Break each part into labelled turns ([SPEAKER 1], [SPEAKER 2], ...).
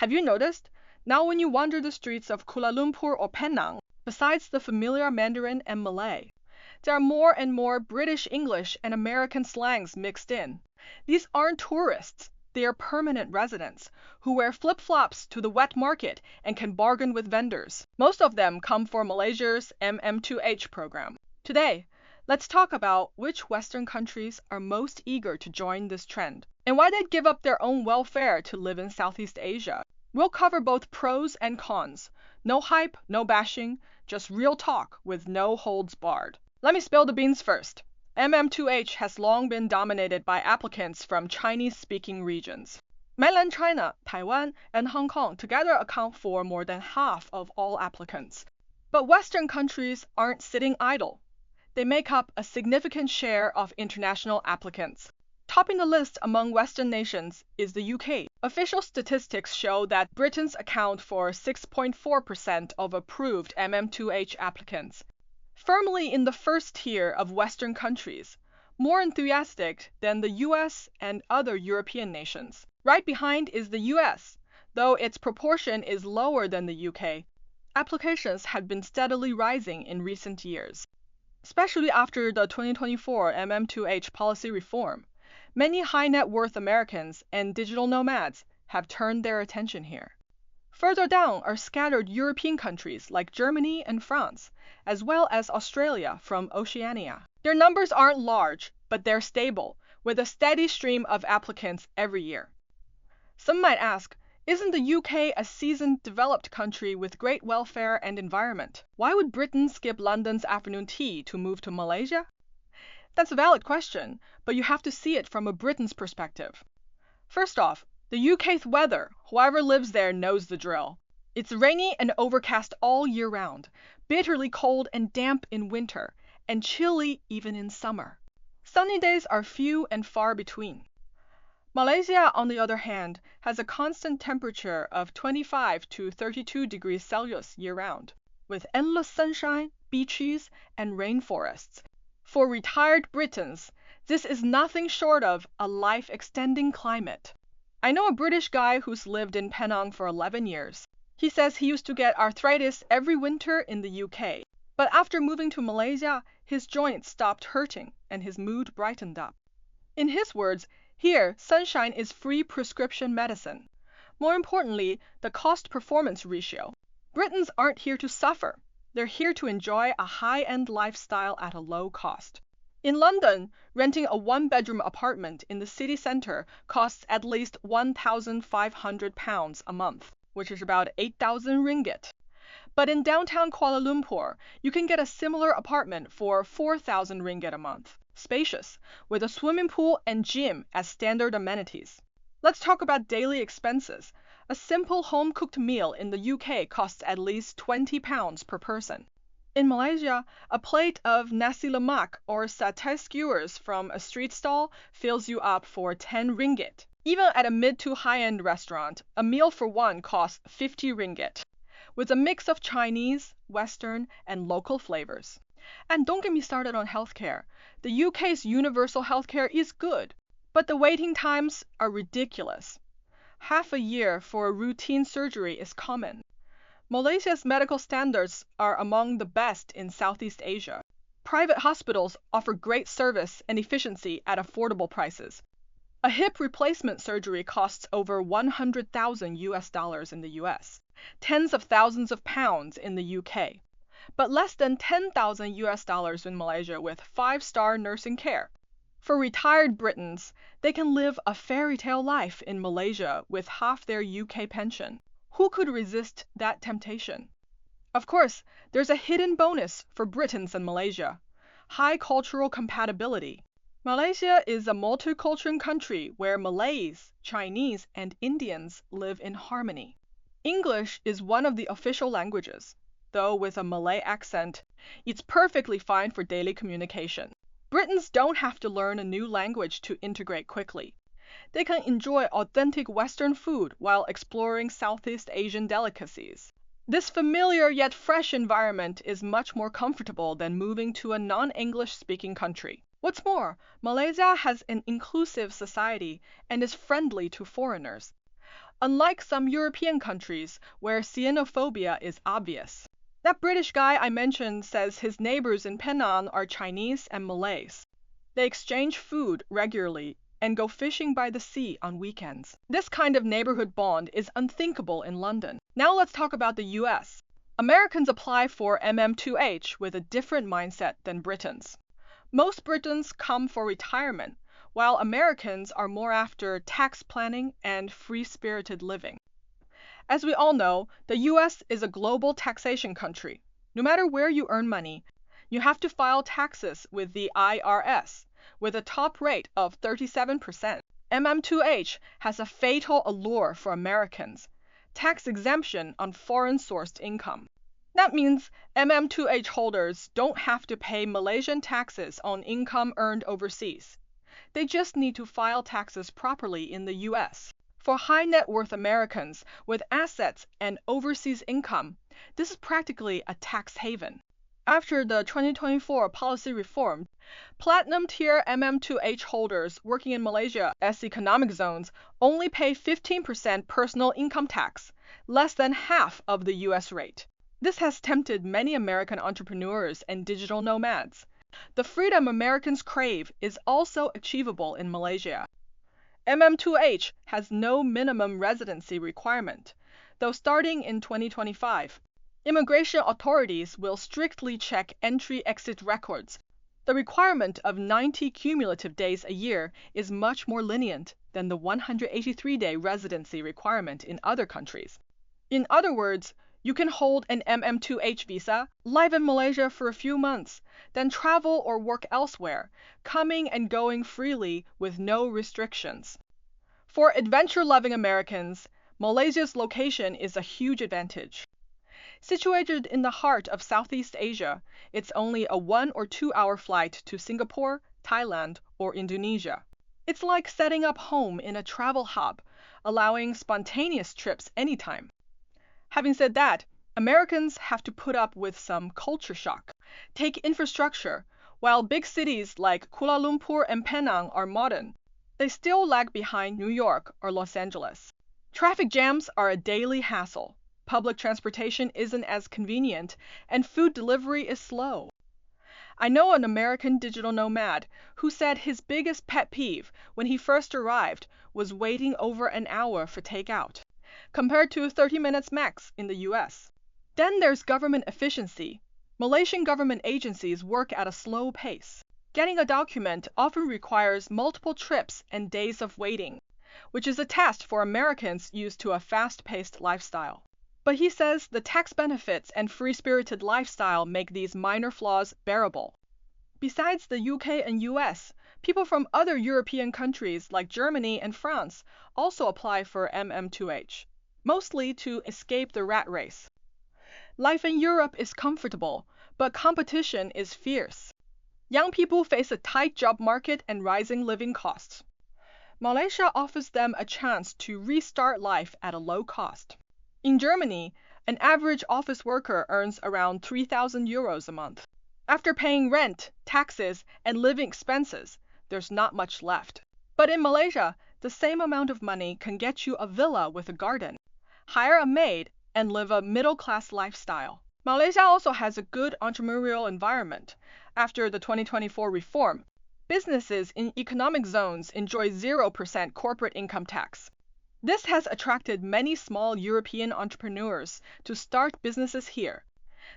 [SPEAKER 1] Have you noticed? Now when you wander the streets of Kuala Lumpur or Penang, besides the familiar Mandarin and Malay, there are more and more British English and American slangs mixed in. These aren't tourists. They are permanent residents who wear flip-flops to the wet market and can bargain with vendors. Most of them come for Malaysia's MM2H program. Today, let's talk about which Western countries are most eager to join this trend and why they'd give up their own welfare to live in Southeast Asia. We'll cover both pros and cons. No hype, no bashing, just real talk with no holds barred. Let me spill the beans first. MM2H has long been dominated by applicants from Chinese-speaking regions. Mainland China, Taiwan, and Hong Kong together account for more than half of all applicants. But Western countries aren't sitting idle. They make up a significant share of international applicants. Topping the list among Western nations is the UK. Official statistics show that Britons account for 6.4% of approved MM2H applicants. Firmly in the first tier of Western countries, more enthusiastic than the US and other European nations. Right behind is the US, though its proportion is lower than the UK. Applications have been steadily rising in recent years. Especially after the 2024 MM2H policy reform, many high net worth Americans and digital nomads have turned their attention here. Further down are scattered European countries like Germany and France, as well as Australia from Oceania. Their numbers aren't large, but they're stable, with a steady stream of applicants every year. Some might ask, isn't the UK a seasoned, developed country with great welfare and environment? Why would Britain skip London's afternoon tea to move to Malaysia? That's a valid question, but you have to see it from a Britain's perspective. First off, the UK's weather, whoever lives there knows the drill. It's rainy and overcast all year round, bitterly cold and damp in winter, and chilly even in summer. Sunny days are few and far between. Malaysia, on the other hand, has a constant temperature of 25 to 32 degrees Celsius year-round, with endless sunshine, beaches, and rainforests. For retired Britons, this is nothing short of a life-extending climate. I know a British guy who's lived in Penang for 11 years. He says he used to get arthritis every winter in the UK, but after moving to Malaysia, his joints stopped hurting and his mood brightened up. In his words, here, sunshine is free prescription medicine. More importantly, the cost-performance ratio. Britons aren't here to suffer. They're here to enjoy a high-end lifestyle at a low cost. In London, renting a one-bedroom apartment in the city centre costs at least £1,500 a month, which is about 8,000 ringgit. But in downtown Kuala Lumpur, you can get a similar apartment for 4,000 ringgit a month, spacious, with a swimming pool and gym as standard amenities. Let's talk about daily expenses. A simple home-cooked meal in the UK costs at least £20 per person. In Malaysia, a plate of nasi lemak or satay skewers from a street stall fills you up for 10 ringgit. Even at a mid to high-end restaurant, a meal for one costs 50 ringgit, with a mix of Chinese, Western, and local flavors. And don't get me started on healthcare. The UK's universal healthcare is good, but the waiting times are ridiculous. Half a year for a routine surgery is common. Malaysia's medical standards are among the best in Southeast Asia. Private hospitals offer great service and efficiency at affordable prices. A hip replacement surgery costs over 100,000 US dollars in the US, tens of thousands of pounds in the UK, but less than 10,000 US dollars in Malaysia with 5-star nursing care. For retired Britons, they can live a fairy tale life in Malaysia with half their UK pension. Who could resist that temptation? Of course, there's a hidden bonus for Britons and Malaysia: high cultural compatibility. Malaysia is a multicultural country where Malays, Chinese, and Indians live in harmony. English is one of the official languages. Though with a Malay accent, it's perfectly fine for daily communication. Britons don't have to learn a new language to integrate quickly. They can enjoy authentic Western food while exploring Southeast Asian delicacies. This familiar yet fresh environment is much more comfortable than moving to a non-English speaking country. What's more, Malaysia has an inclusive society and is friendly to foreigners. unlike some European countries where xenophobia is obvious. That British guy I mentioned says his neighbors in Penang are Chinese and Malays. They exchange food regularly and go fishing by the sea on weekends. This kind of neighborhood bond is unthinkable in London. Now let's talk about the US. Americans apply for MM2H with a different mindset than Britons. Most Britons come for retirement, while Americans are more after tax planning and free-spirited living. As we all know, the US is a global taxation country. No matter where you earn money, you have to file taxes with the IRS, with a top rate of 37%. MM2H has a fatal allure for Americans: tax exemption on foreign-sourced income. That means MM2H holders don't have to pay Malaysian taxes on income earned overseas. They just need to file taxes properly in the US. For high net worth Americans with assets and overseas income, this is practically a tax haven. After the 2024 policy reform, platinum tier MM2H holders working in Malaysia as economic zones only pay 15% personal income tax, less than half of the US rate. This has tempted many American entrepreneurs and digital nomads. The freedom Americans crave is also achievable in Malaysia. MM2H has no minimum residency requirement, though starting in 2025, immigration authorities will strictly check entry-exit records. The requirement of 90 cumulative days a year is much more lenient than the 183-day residency requirement in other countries. In other words, you can hold an MM2H visa, live in Malaysia for a few months, then travel or work elsewhere, coming and going freely with no restrictions. For adventure-loving Americans, Malaysia's location is a huge advantage. Situated in the heart of Southeast Asia, it's only a 1 or 2 hour flight to Singapore, Thailand, or Indonesia. It's like setting up home in a travel hub, allowing spontaneous trips anytime. Having said that, Americans have to put up with some culture shock. Take infrastructure. While big cities like Kuala Lumpur and Penang are modern, they still lag behind New York or Los Angeles. Traffic jams are a daily hassle. Public transportation isn't as convenient, and food delivery is slow. I know an American digital nomad who said his biggest pet peeve when he first arrived was waiting over an hour for takeout, compared to 30 minutes max in the US. Then there's government efficiency. Malaysian government agencies work at a slow pace. Getting a document often requires multiple trips and days of waiting, which is a test for Americans used to a fast-paced lifestyle. But he says the tax benefits and free-spirited lifestyle make these minor flaws bearable. Besides the UK and US, people from other European countries like Germany and France also apply for MM2H, mostly to escape the rat race. Life in Europe is comfortable, but competition is fierce. Young people face a tight job market and rising living costs. Malaysia offers them a chance to restart life at a low cost. In Germany, an average office worker earns around 3,000 euros a month. After paying rent, taxes, and living expenses, there's not much left. But in Malaysia, the same amount of money can get you a villa with a garden, hire a maid, and live a middle-class lifestyle. Malaysia also has a good entrepreneurial environment. After the 2024 reform, businesses in economic zones enjoy 0% corporate income tax. This has attracted many small European entrepreneurs to start businesses here,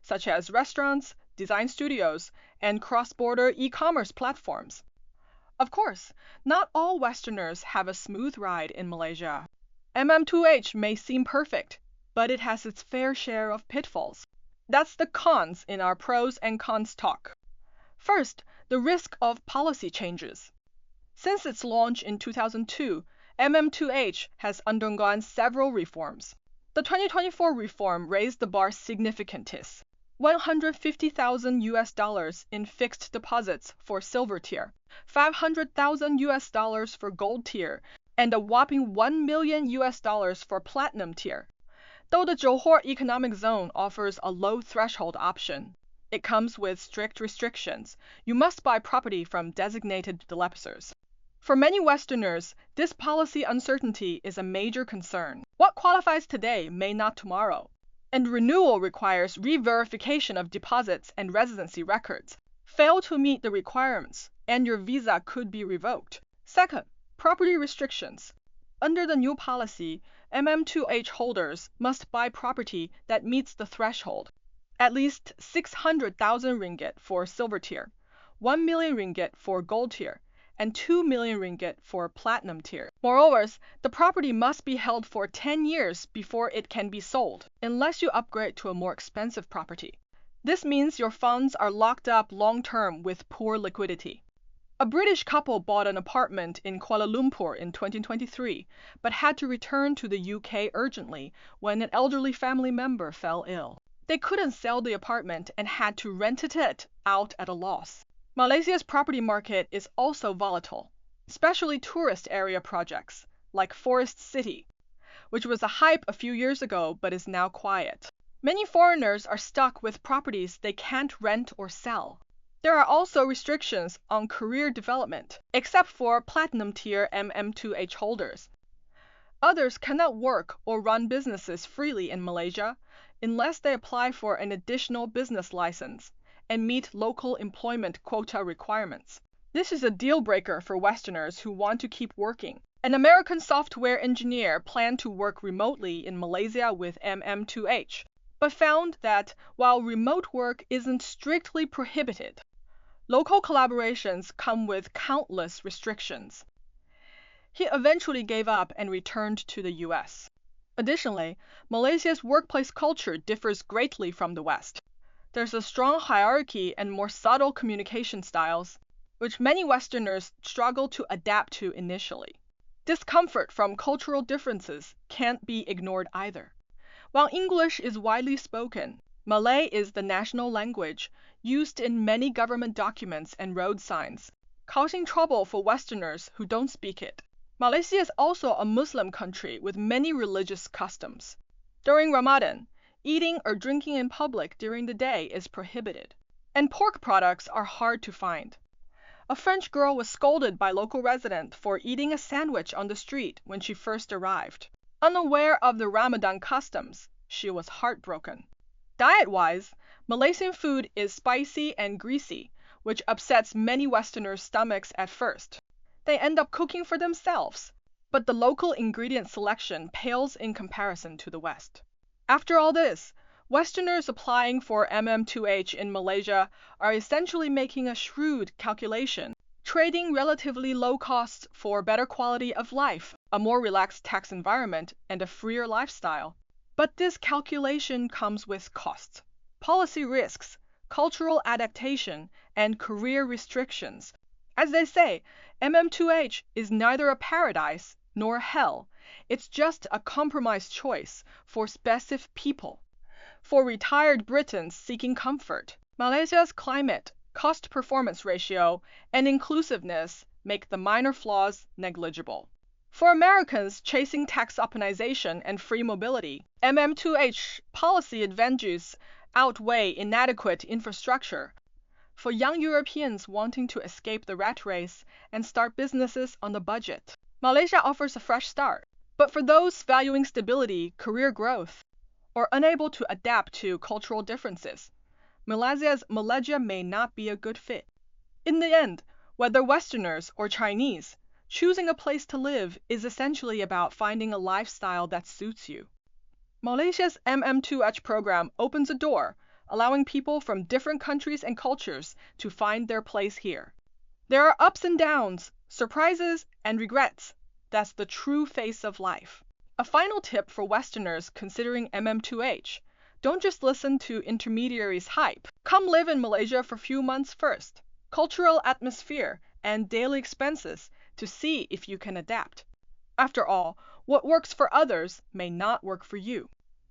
[SPEAKER 1] such as restaurants, design studios, and cross-border e-commerce platforms. Of course, not all Westerners have a smooth ride in Malaysia. MM2H may seem perfect, but it has its fair share of pitfalls. That's the cons in our pros and cons talk. First, the risk of policy changes. Since its launch in 2002, MM2H has undergone several reforms. The 2024 reform raised the bar significantly. $150,000 in fixed deposits for silver tier, $500,000 for gold tier, and a whopping $1 million for platinum tier. Though the Johor economic zone offers a low threshold option, it comes with strict restrictions. You must buy property from designated developers. For many Westerners, this policy uncertainty is a major concern. What qualifies today may not tomorrow. And renewal requires re-verification of deposits and residency records. Fail to meet the requirements, and your visa could be revoked. Second, property restrictions. Under the new policy, MM2H holders must buy property that meets the threshold. At least 600,000 ringgit for silver tier, 1 million ringgit for gold tier, and 2 million ringgit for platinum tier. Moreover, the property must be held for 10 years before it can be sold, unless you upgrade to a more expensive property. This means your funds are locked up long-term with poor liquidity. A British couple bought an apartment in Kuala Lumpur in 2023, but had to return to the UK urgently when an elderly family member fell ill. They couldn't sell the apartment and had to rent it out at a loss. Malaysia's property market is also volatile, especially tourist area projects like Forest City, which was a hype a few years ago but is now quiet. Many foreigners are stuck with properties they can't rent or sell. There are also restrictions on career development, except for platinum tier MM2H holders. Others cannot work or run businesses freely in Malaysia unless they apply for an additional business license and meet local employment quota requirements. This is a deal breaker for Westerners who want to keep working. An American software engineer planned to work remotely in Malaysia with MM2H, but found that while remote work isn't strictly prohibited, local collaborations come with countless restrictions. He eventually gave up and returned to the US. Additionally, Malaysia's workplace culture differs greatly from the West. There's a strong hierarchy and more subtle communication styles, which many Westerners struggle to adapt to initially. Discomfort from cultural differences can't be ignored either. While English is widely spoken, Malay is the national language used in many government documents and road signs, causing trouble for Westerners who don't speak it. Malaysia is also a Muslim country with many religious customs. During Ramadan, eating or drinking in public during the day is prohibited, and pork products are hard to find. A French girl was scolded by local residents for eating a sandwich on the street when she first arrived. Unaware of the Ramadan customs, she was heartbroken. Diet-wise, Malaysian food is spicy and greasy, which upsets many Westerners' stomachs at first. They end up cooking for themselves, but the local ingredient selection pales in comparison to the West. After all this, Westerners applying for MM2H in Malaysia are essentially making a shrewd calculation, trading relatively low costs for better quality of life, a more relaxed tax environment, and a freer lifestyle. But this calculation comes with costs, policy risks, cultural adaptation, and career restrictions. As they say, MM2H is neither a paradise nor a hell. It's just a compromised choice for specific people. For retired Britons seeking comfort, Malaysia's climate, cost-performance ratio, and inclusiveness make the minor flaws negligible. For Americans chasing tax optimization and free mobility, MM2H policy advantages outweigh inadequate infrastructure. For young Europeans wanting to escape the rat race and start businesses on a budget, Malaysia offers a fresh start. But for those valuing stability, career growth, or unable to adapt to cultural differences, Malaysia may not be a good fit. In the end, whether Westerners or Chinese, choosing a place to live is essentially about finding a lifestyle that suits you. Malaysia's MM2H program opens a door, allowing people from different countries and cultures to find their place here. There are ups and downs, surprises, and regrets. That's the true face of life. A final tip for Westerners considering MM2H: don't just listen to intermediaries' hype. Come live in Malaysia for a few months first. Cultural atmosphere and daily expenses to see if you can adapt. After all, what works for others may not work for you.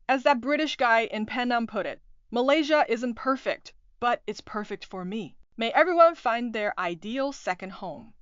[SPEAKER 1] As that British guy in Penang put it, Malaysia isn't perfect, but it's perfect for me. May everyone find their ideal second home.